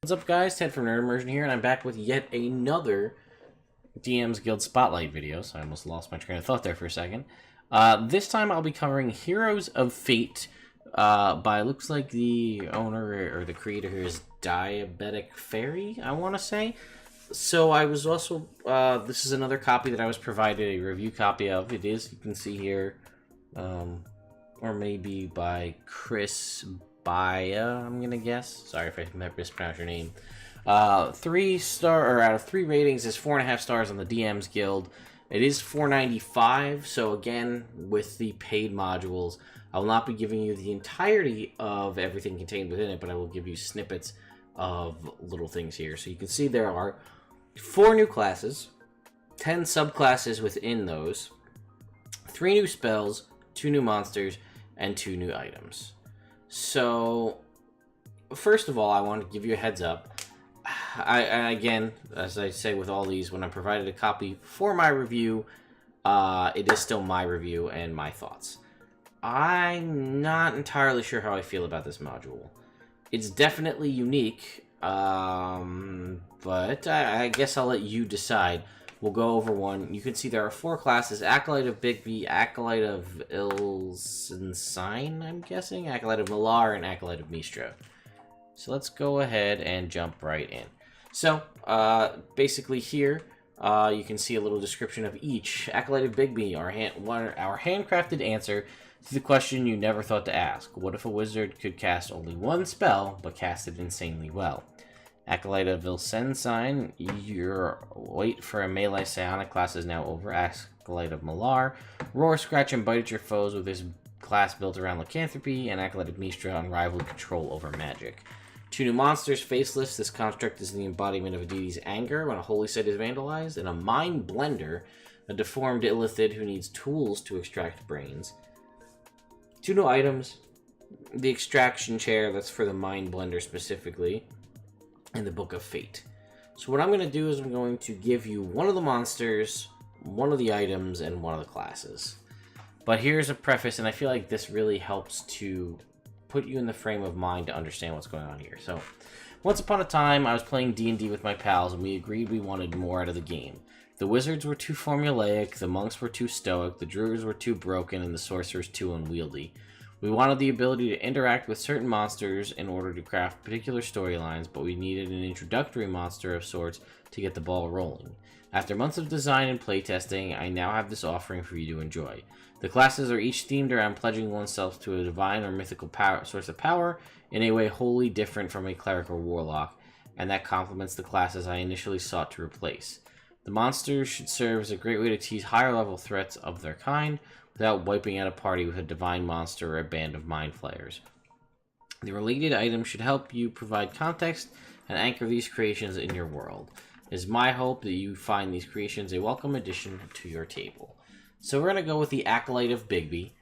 What's up, guys? Ted from Immersion here, and I'm back with yet another DM's Guild Spotlight video. So I almost lost my train of thought there for a second. This time I'll be covering Heroes of Fate by, looks like the owner or the creator here is Diabetic Fairy, I want to say. So I was also, this is another copy that I was provided a review copy of. It is, you can see here, or maybe by Chris Baya, I'm gonna guess. Sorry if I mispronounced your name. 3-star, or out of 3 ratings, is 4.5 stars on the DM's Guild. It is $4.95, so again, with the paid modules, I will not be giving you the entirety of everything contained within it, but I will give you snippets of little things here. So you can see there are 4 new classes, 10 subclasses within those, 3 new spells, 2 new monsters, and 2 new items. So, first of all, I want to give you a heads up. Again, as I say with all these, when I'm provided a copy for my review, it is still my review and my thoughts. I'm not entirely sure how I feel about this module. It's definitely unique, but I guess I'll let you decide. We'll go over one. You can see there are 4 classes: Acolyte of Bigby, Acolyte of Ilsensine, I'm guessing, Acolyte of Malar, and Acolyte of Mystra. So let's go ahead and jump right in. So, basically here, you can see a little description of each. Acolyte of Bigby, our handcrafted answer to the question you never thought to ask. What if a wizard could cast only 1 spell, but cast it insanely well? Acolyte of Ilsensine, your wait for a melee psionic class is now over. Acolyte of Malar, roar, scratch, and bite at your foes with this class built around lycanthropy. And Acolyte of Mystra, unrivaled control over magic. 2 new monsters: Faceless, this construct is the embodiment of a deity's anger when a holy site is vandalized. And a Mind Blender, a deformed illithid who needs tools to extract brains. 2 new items: the extraction chair, that's for the Mind Blender specifically, in the Book of Fate. So what I'm going to do is I'm going to give you one of the monsters, one of the items, and one of the classes. But here's a preface, and I feel like this really helps to put you in the frame of mind to understand what's going on here. So, once upon a time, I was playing D&D with my pals, and we agreed we wanted more out of the game. The wizards were too formulaic, the monks were too stoic, the druids were too broken, and the sorcerers too unwieldy. We wanted the ability to interact with certain monsters in order to craft particular storylines, but we needed an introductory monster of sorts to get the ball rolling. After months of design and playtesting, I now have this offering for you to enjoy. The classes are each themed around pledging oneself to a divine or mythical source of power in a way wholly different from a cleric or warlock, and that complements the classes I initially sought to replace. The monsters should serve as a great way to tease higher level threats of their kind, without wiping out a party with a divine monster or a band of mind flayers. The related items should help you provide context and anchor these creations in your world. It is my hope that you find these creations a welcome addition to your table. So we're going to go with the Acolyte of Bigby.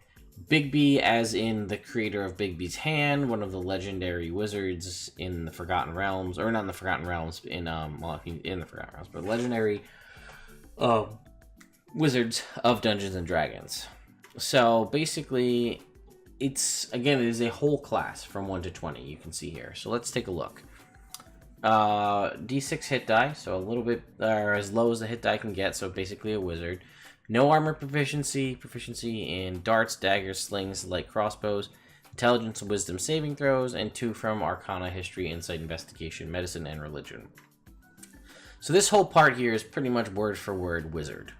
Bigby as in the creator of Bigby's Hand, one of the legendary wizards in the Forgotten Realms, or not in the Forgotten Realms, in the Forgotten Realms, but legendary wizards of Dungeons and Dragons. So basically, it is a whole class from 1 to 20, you can see here. So let's take a look. D6 hit die, so a little bit, or as low as the hit die can get, so basically a wizard. No armor proficiency in darts, daggers, slings, light crossbows, intelligence and wisdom saving throws, and 2 from Arcana, History, Insight, Investigation, Medicine, and Religion. So this whole part here is pretty much word for word wizard.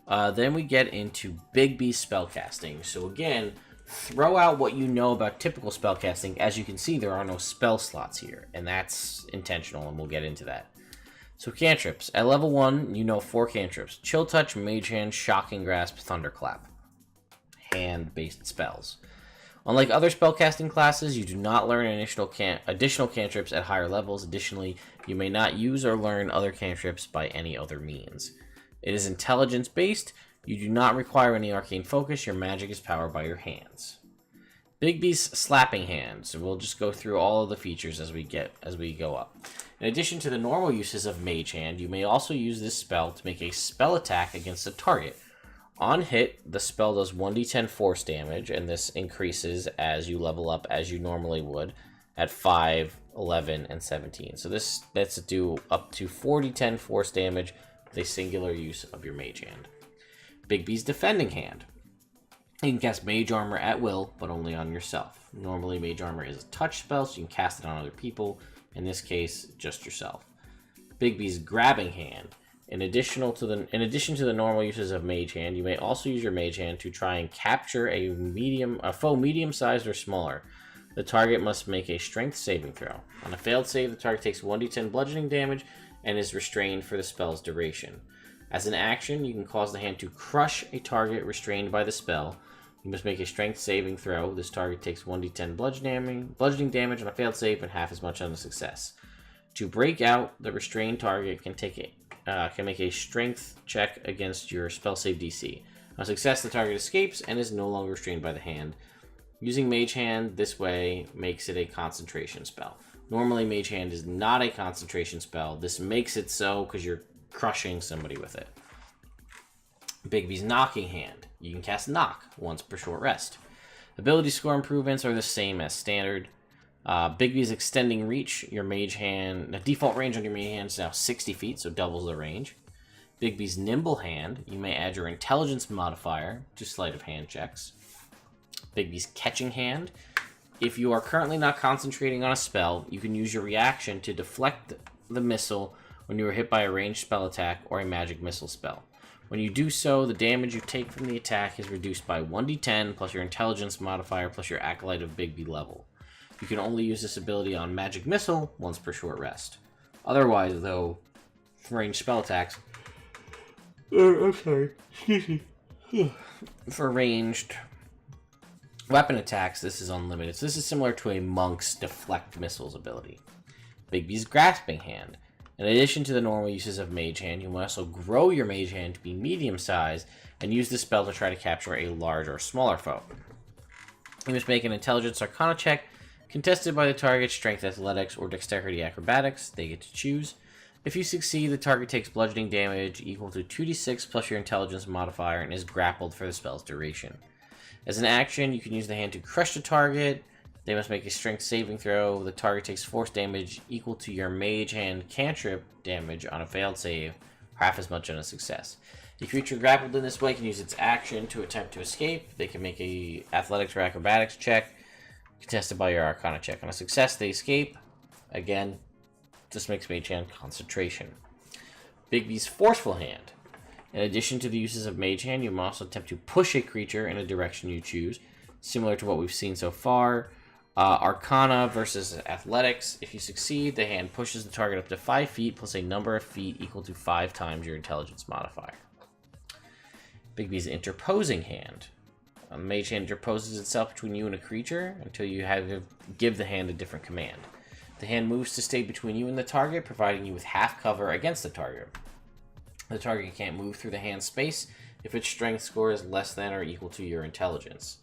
Then we get into Bigby's spellcasting. So again, throw out what you know about typical spellcasting. As you can see, there are no spell slots here, and that's intentional, and we'll get into that. So cantrips. At level 1, you know 4 cantrips: Chill Touch, Mage Hand, Shocking Grasp, Thunderclap. Hand-based spells. Unlike other spellcasting classes, you do not learn additional cantrips at higher levels. Additionally, you may not use or learn other cantrips by any other means. It is intelligence-based. You do not require any arcane focus. Your magic is powered by your hands. Bigby's Slapping Hand. So we'll just go through all of the features as we go up. In addition to the normal uses of Mage Hand, you may also use this spell to make a spell attack against a target. On hit, the spell does 1d10 force damage, and this increases as you level up as you normally would at 5 11, and 17. So this lets it do up to 40-10 force damage with a singular use of your mage hand. Bigby's defending hand. You can cast Mage Armor at will, but only on yourself. Normally, Mage Armor is a touch spell, so you can cast it on other people. In this case, just yourself. Bigby's Grabbing Hand. In addition to the normal uses of Mage Hand, you may also use your Mage Hand to try and capture a foe medium-sized or smaller. The target must make a Strength saving throw. On a failed save, the target takes 1d10 bludgeoning damage and is restrained for the spell's duration. As an action, you can cause the hand to crush a target restrained by the spell. You must make a Strength saving throw. This target takes 1d10 bludgeoning damage on a failed save and half as much on a success. To break out, the restrained target can make a Strength check against your spell save DC. On success, the target escapes and is no longer restrained by the hand. Using Mage Hand this way makes it a concentration spell. Normally, Mage Hand is not a concentration spell. This makes it so because you're crushing somebody with it. Bigby's Knocking Hand. You can cast Knock once per short rest. Ability score improvements are the same as standard. Bigby's Extending Reach. Your Mage Hand, the default range on your Mage Hand is now 60 feet, so doubles the range. Bigby's Nimble Hand. You may add your Intelligence modifier to sleight of hand checks. Bigby's Catching Hand. If you are currently not concentrating on a spell, you can use your reaction to deflect the missile when you are hit by a ranged spell attack or a magic missile spell. When you do so, the damage you take from the attack is reduced by 1d10 plus your Intelligence modifier plus your Acolyte of Bigby level. You can only use this ability on magic missile once per short rest. Otherwise, though, ranged spell attacks... I'm sorry. Excuse me. For ranged weapon attacks, this is unlimited. So this is similar to a monk's deflect missiles ability. Bigby's Grasping Hand. In addition to the normal uses of Mage Hand, you can also grow your Mage Hand to be medium-sized and use this spell to try to capture a larger or smaller foe. You must make an Intelligence Arcana check contested by the target's Strength Athletics or Dexterity Acrobatics. They get to choose. If you succeed, the target takes bludgeoning damage equal to 2d6 plus your Intelligence modifier and is grappled for the spell's duration. As an action, you can use the hand to crush the target. They must make a Strength saving throw. The target takes force damage equal to your Mage Hand cantrip damage on a failed save, half as much on a success. A creature grappled in this way can use its action to attempt to escape. They can make a Athletics or Acrobatics check, contested by your Arcana check. On a success, they escape. Again, this makes Mage Hand concentration. Bigby's Forceful Hand. In addition to the uses of Mage Hand, you may also attempt to push a creature in a direction you choose, similar to what we've seen so far. Arcana versus Athletics. If you succeed, the hand pushes the target up to 5 feet plus a number of feet equal to 5 times your Intelligence modifier. Bigby's Interposing Hand. A Mage Hand interposes itself between you and a creature until you give the hand a different command. The hand moves to stay between you and the target, providing you with half cover against the target. The target can't move through the hand space if its strength score is less than or equal to your intelligence.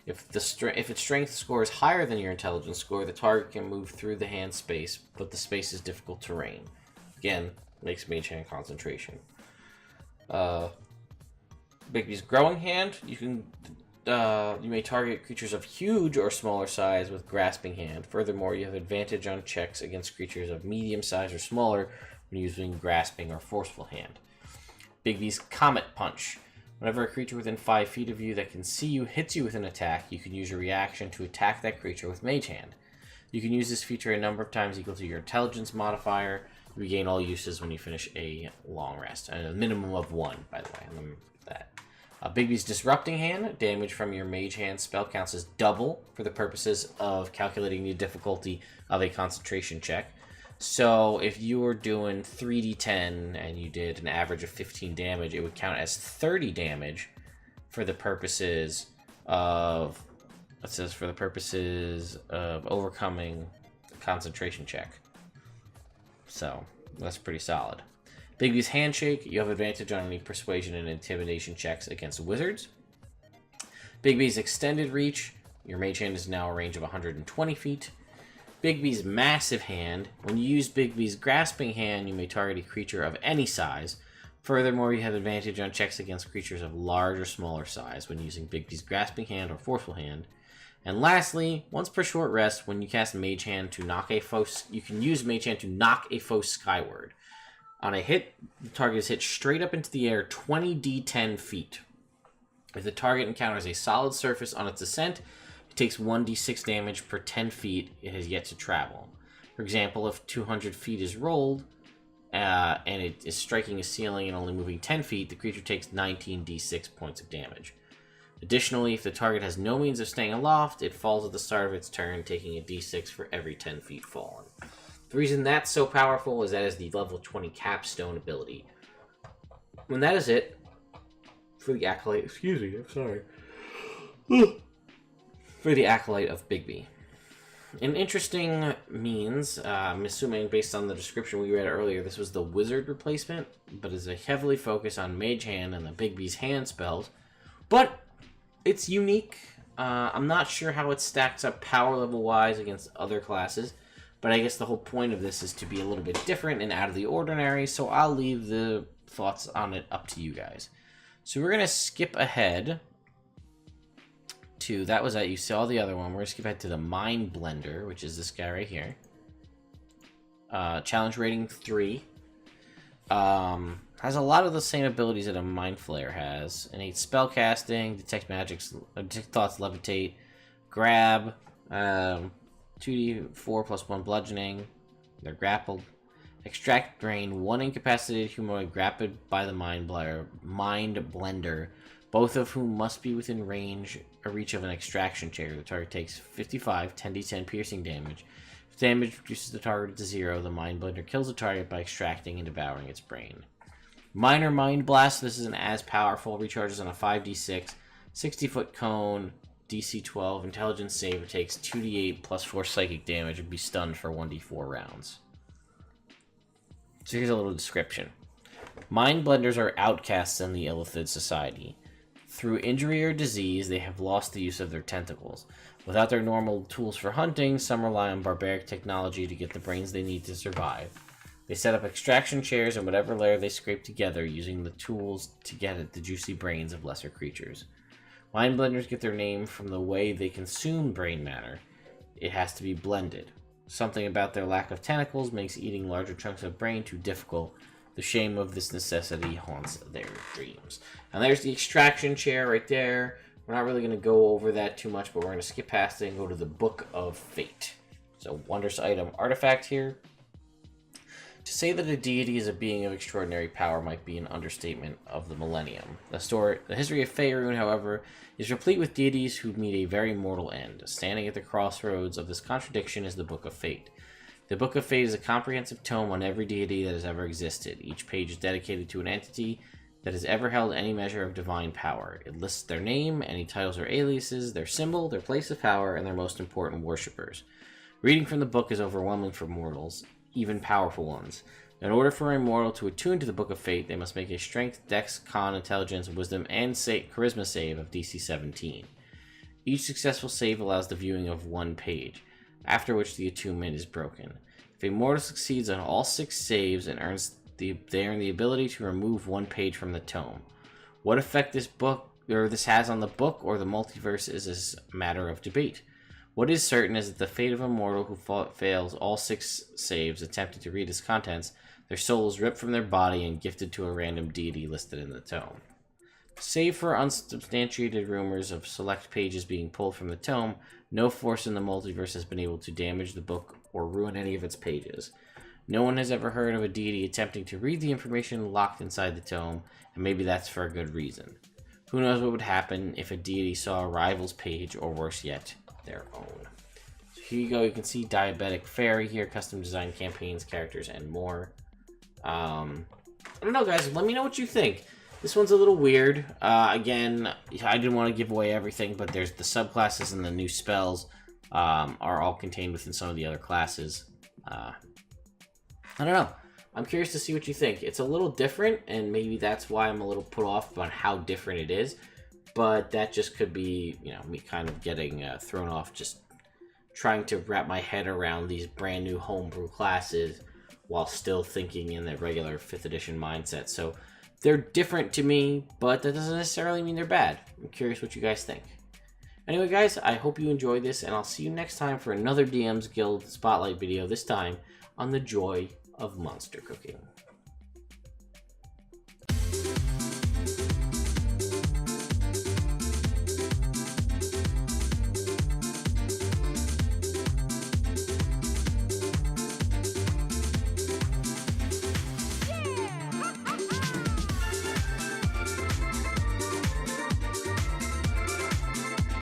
If its strength score is higher than your intelligence score, the target can move through the hand space, but the space is difficult terrain. Again, makes Mage Hand concentration. Bigby's Growing Hand. You may target creatures of huge or smaller size with Grasping Hand. Furthermore, you have advantage on checks against creatures of medium size or smaller when using Grasping or Forceful Hand. Bigby's Comet Punch. Whenever a creature within 5 feet of you that can see you hits you with an attack, you can use your reaction to attack that creature with Mage Hand. You can use this feature a number of times equal to your Intelligence modifier. You regain all uses when you finish a long rest. And a minimum of 1, by the way. Bigby's Disrupting Hand. Damage from your Mage Hand spell counts as double for the purposes of calculating the difficulty of a concentration check. So if you were doing 3d10 and you did an average of 15 damage, it would count as 30 damage for the purposes of, it says for the purposes of overcoming a concentration check. So that's pretty solid. Bigby's Handshake. You have advantage on any persuasion and intimidation checks against wizards. Bigby's Extended Reach. Your Mage Hand is now a range of 120 feet. Bigby's Massive Hand. When you use Bigby's Grasping Hand, you may target a creature of any size. Furthermore, you have advantage on checks against creatures of large or smaller size when using Bigby's Grasping Hand or Forceful Hand. And lastly, once per short rest, when you cast Mage Hand to knock a foe, you can use Mage Hand to knock a foe skyward. On a hit, the target is hit straight up into the air 20d10 feet. If the target encounters a solid surface on its ascent, it takes 1d6 damage per 10 feet it has yet to travel. For example, if 200 feet is rolled, and it is striking a ceiling and only moving 10 feet, the creature takes 19d6 points of damage. Additionally, if the target has no means of staying aloft, it falls at the start of its turn, taking a d6 for every 10 feet fallen. The reason that's so powerful is that is the level 20 capstone ability. And that is it for the Acolyte... Excuse me, I'm sorry. For the Acolyte of Bigby. An interesting means, I'm assuming based on the description we read earlier, this was the wizard replacement, but is a heavily focused on Mage Hand and the Bigby's hand spells. But it's unique. I'm not sure how it stacks up power level wise against other classes, but I guess the whole point of this is to be a little bit different and out of the ordinary, so I'll leave the thoughts on it up to you guys. So we're going to skip ahead to, that was that, you saw the other one. We're going to skip ahead to the Mind Blender, which is this guy right here. Challenge rating 3. Has a lot of the same abilities that a Mind Flayer has. Innate Spellcasting, Detect Magics, Detect Thoughts, Levitate, Grab, 2d4 plus 1 Bludgeoning. They're grappled. Extract Brain, 1 incapacitated humanoid grappled by the Mind Blender, both of whom must be within reach of an extraction chair. The target takes 55 10d10 piercing damage. If damage reduces the target to 0, the Mind Blender kills the target by extracting and devouring its brain. Minor Mind Blast, this isn't as powerful, recharges on a 5d6, 60-foot cone, DC 12, intelligence save, takes 2d8 plus 4 psychic damage and be stunned for 1d4 rounds. So here's a little description. Mind Blenders are outcasts in the Illithid society. Through injury or disease, they have lost the use of their tentacles. Without their normal tools for hunting, some rely on barbaric technology to get the brains they need to survive. They set up extraction chairs in whatever lair they scrape together, using the tools to get at the juicy brains of lesser creatures. Mind Blenders get their name from the way they consume brain matter. It has to be blended. Something about their lack of tentacles makes eating larger chunks of brain too difficult. The shame of this necessity haunts their dreams. And there's the extraction chair right there. We're not really going to go over that too much, but we're going to skip past it and go to the Book of Fate. So, wondrous item artifact here. To say that a deity is a being of extraordinary power might be an understatement of the millennium. The history of Faerun, however, is replete with deities who meet a very mortal end. Standing at the crossroads of this contradiction is the Book of Fate. The Book of Fate is a comprehensive tome on every deity that has ever existed. Each page is dedicated to an entity that has ever held any measure of divine power. It lists their name, any titles or aliases, their symbol, their place of power, and their most important worshippers. Reading from the book is overwhelming for mortals, even powerful ones. In order for a mortal to attune to the Book of Fate, they must make a Strength, Dex, Con, Intelligence, Wisdom, and Charisma save of DC 17. Each successful save allows the viewing of one page, after which the attunement is broken. If a mortal succeeds on all 6 saves and they earn the ability to remove one page from the tome. What effect this has on the book or the multiverse is a matter of debate. What is certain is that the fate of a mortal who fails all 6 saves attempting to read its contents, their soul is ripped from their body and gifted to a random deity listed in the tome. Save for unsubstantiated rumors of select pages being pulled from the tome, no force in the multiverse has been able to damage the book or ruin any of its pages. No one has ever heard of a deity attempting to read the information locked inside the tome, and maybe that's for a good reason. Who knows what would happen if a deity saw a rival's page, or worse yet, their own. So here you go, you can see Diabetic Fairy here, custom design campaigns, characters, and more. I don't know, guys, let me know what you think. This one's a little weird. Again, I didn't want to give away everything, but there's the subclasses and the new spells are all contained within some of the other classes. I don't know. I'm curious to see what you think. It's a little different, and maybe that's why I'm a little put off on how different it is. But that just could be, you know, me kind of getting thrown off, just trying to wrap my head around these brand new homebrew classes while still thinking in the regular 5th edition mindset. So they're different to me, but that doesn't necessarily mean they're bad. I'm curious what you guys think. Anyway, guys, I hope you enjoyed this, and I'll see you next time for another DM's Guild Spotlight video, this time on the joy of monster cooking.